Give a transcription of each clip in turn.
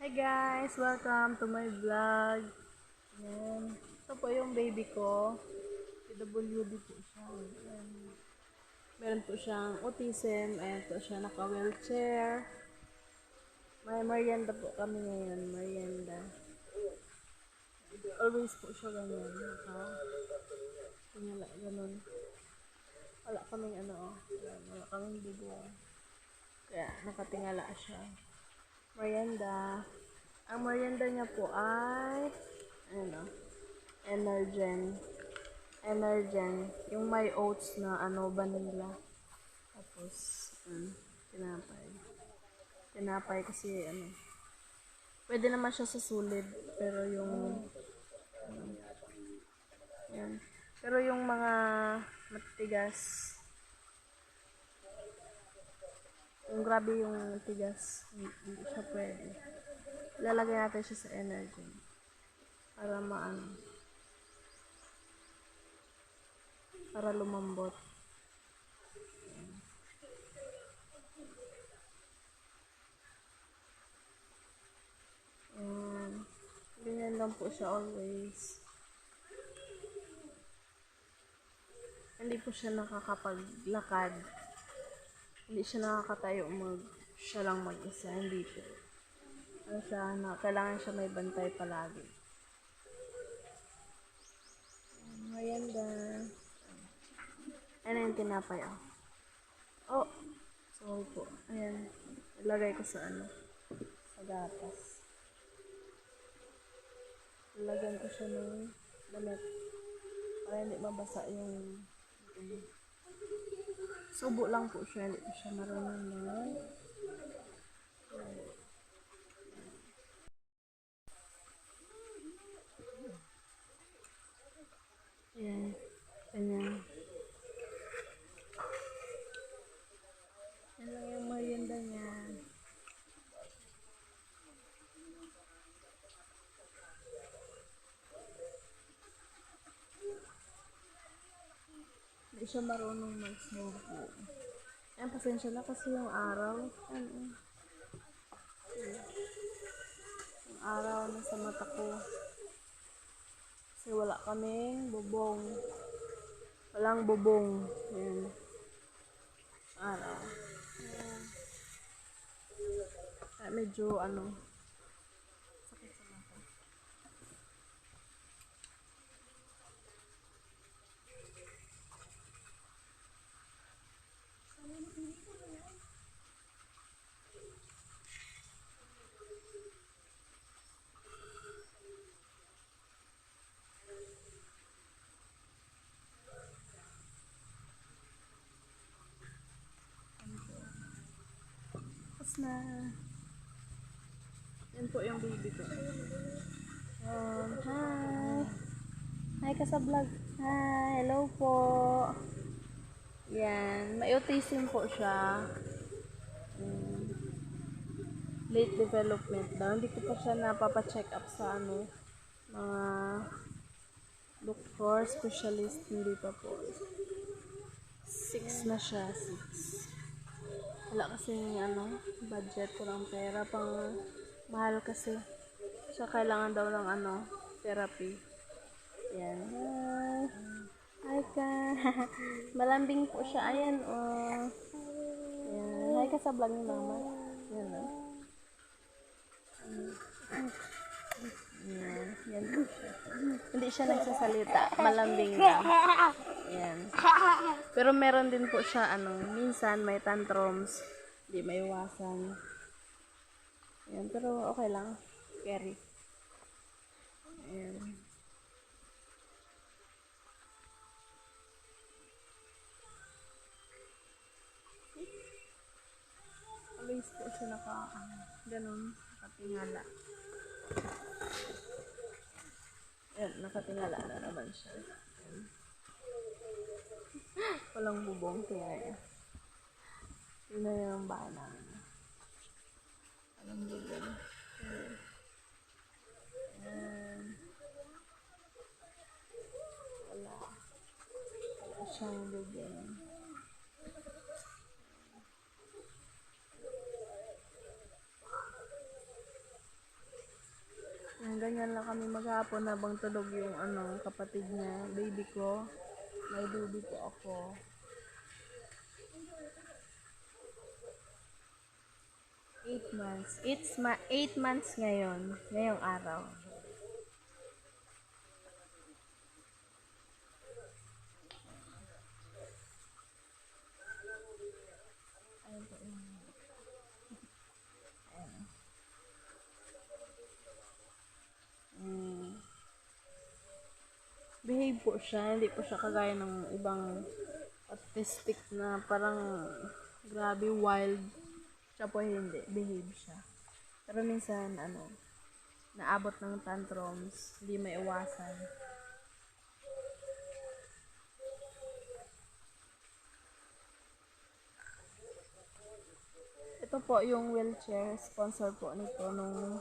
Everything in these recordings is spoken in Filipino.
Hi guys! Welcome to my vlog. Ayan. Ito po yung baby ko. PWD po siya. Ayan. Meron po siyang autism. Ayan po siya naka-wheelchair. May merienda po kami ngayon. Merienda. Always po siya ganyan. Tingala, ganun. Wala kaming wala kaming bubong. Kaya nakatingala siya. Merienda. Ang merienda niya po ay Energen. Energen. Yung may oats na vanilla. Tapos, tinapay. Tinapay kasi pwede naman siya sa sulid. Pero yan. Pero yung mga matigas, yung grabe yung tigas, hindi siya pwede. Ilalagay natin siya sa energy para para lumambot. Ganyan lang po siya always. Hindi po siya nakakapaglakad. Hindi siya nakakatayo siya lang mag-isa. Hindi po. Kailangan siya may bantay palagi. Merienda. Ano yung tinapay Oh, sorry po. Ayan. Ilagay ko sa sa gatas. Ilagyan ko siya ng damit para hindi mabasa yung subo lang po siya. Hindi po siya marunong na. Ayan. Ganyan. Yan lang yung merienda niya. Hindi siya marunong magsubo. Ayan, pasensya na kasi yung araw. Yung araw na sa mata ko. Kasi wala kaming bubong. Walang bubong. Ayan. Araw. Ayan. Kaya medyo sakit sa mata. Tapos na. Yan po yung baby ko. Hi! Hi ka sa vlog. Hi! Hello po! Yan. May autism po siya. Late development daw. Hindi ko pa siya napapacheck up sa mga doktor, specialist. Hindi pa po. 6 na siya. 6. Wala kasi budget ko ng pera. Mahal kasi. Siya kailangan daw ng therapy. Yan. Hi ka. Malambing po siya. Ayan, Yan. Hi ka sa vlog ni mama. Yan, Yan po siya. Hindi siya nagsasalita. Malambing lang. Yan. Pero meron din po siya, minsan may tantrums. Hindi maiwasan. Yan. Pero okay lang. Carry. Ayan. Always po siya ganun, nakatingala. Ayan, nakatingala na naman siya. Ayan. Walang bubong, tingnan niya. Tingnan niya yung bana. Walang bubong. Ayan. Wala siyang bubong. ganyan lang kami maghapon habang tulog yung kapatid niya, baby ko. May baby po ako. 8 months. 8 months ngayon. Ngayong araw. Ayun po yun. Ayun. Behave po siya. Hindi po siya kagaya ng ibang autistic na parang grabe, wild. Siya po hindi. Behave siya. Pero minsan, naabot ng tantrums. Hindi may iwasan. Ito po yung wheelchair. Sponsor po nito nung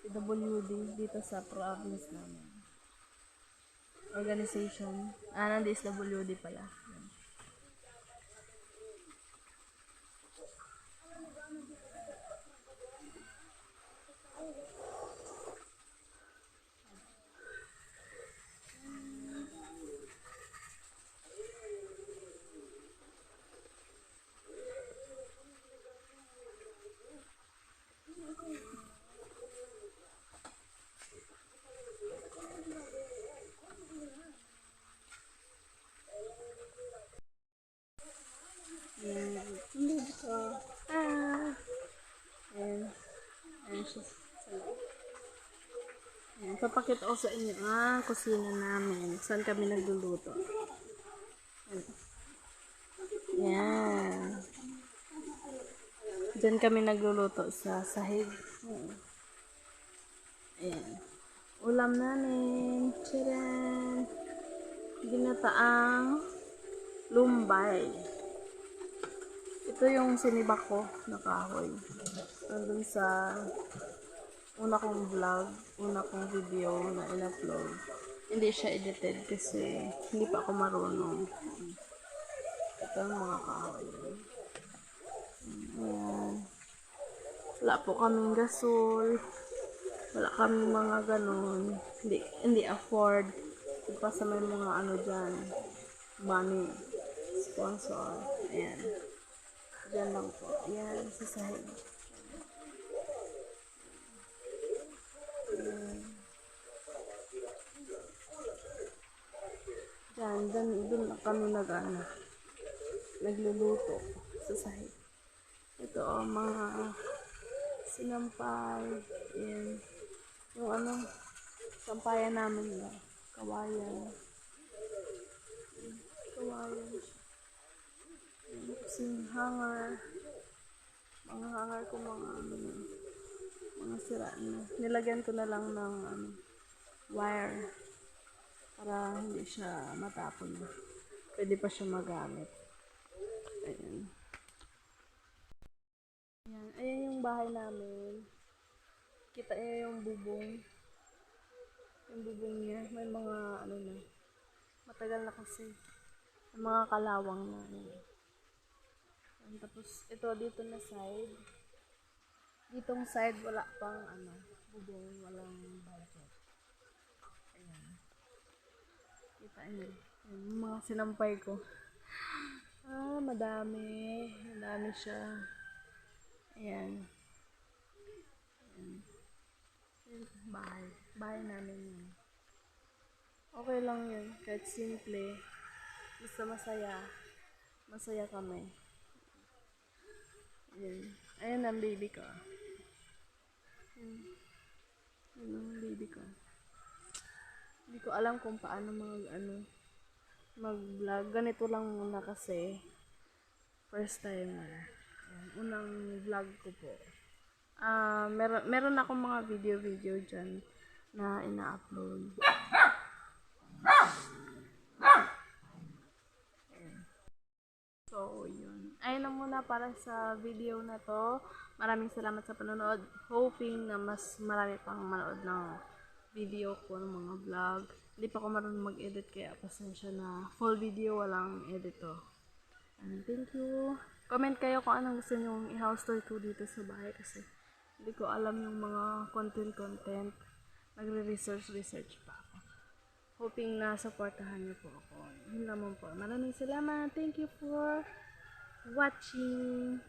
PWD dito sa province namin. Organization. Ng DSWD pala. Hindi ko. Ayan siya. Ayan, papakita ko sa inyo kusina namin. Saan kami nagluluto. Ayan. Diyan kami nagluluto sa sahig. Ayan. Ulam namin. Tcharan! Ginataang lumbay. Ito yung sinibak ko na kahoy. Nandun sa una kong vlog, una kong video na in-upload. Hindi siya edited kasi hindi pa ako marunong. Ito ang mga kahoy. Ayan. Wala po kaming gasol. Wala kaming mga ganon. Hindi afford. Pa sa may mga dyan. Money. Sponsor. Ayan. Diyan lang po. Ayan. Sa sahig. Ayan. Doon lang kami nagluluto sa sahig. Ito mga sinampay. Ayan. Yung sampayan namin na kawayan. Kasing hanger. Mga hanger ko mga sira na. Nilagyan ko na lang ng wire para hindi siya matapon. Pwede pa siya magamit. Ayan. Ayan yung bahay namin. Kita niyo yung bubong. Yung bubong niya. May mga na. Matagal na kasi. May mga kalawang na. Tapos ito dito na side. Ditong side wala pang bubong. Walang budget. Ayan. Kita niyo. Yung mga sinampay ko. Madami. Madami siya. Ayan. Bahay namin yun. Okay lang yun. Kahit simple. Basta masaya kami. Ayan ang baby ko. Ayan ang baby ko. Hindi ko alam kung paano mag-vlog. Ganito lang muna kasi first timer. Unang vlog ko po. Meron akong mga video dyan na ina-upload. So, yun. Ayun na muna para sa video na to. Maraming salamat sa panonood. Hoping na mas marami pang manood ng video ko, ng mga vlog. Hindi pa ako marunong mag-edit kaya pasensya na. Full video, walang edito. And thank you. Comment kayo kung anong gusto nyong i-house tour ko dito sa bahay kasi Hindi ko alam yung mga content. Nagre-research pa ako. Hoping na supportahan niyo po ako. Yun lamang po. Maraming salamat. Thank you for watching.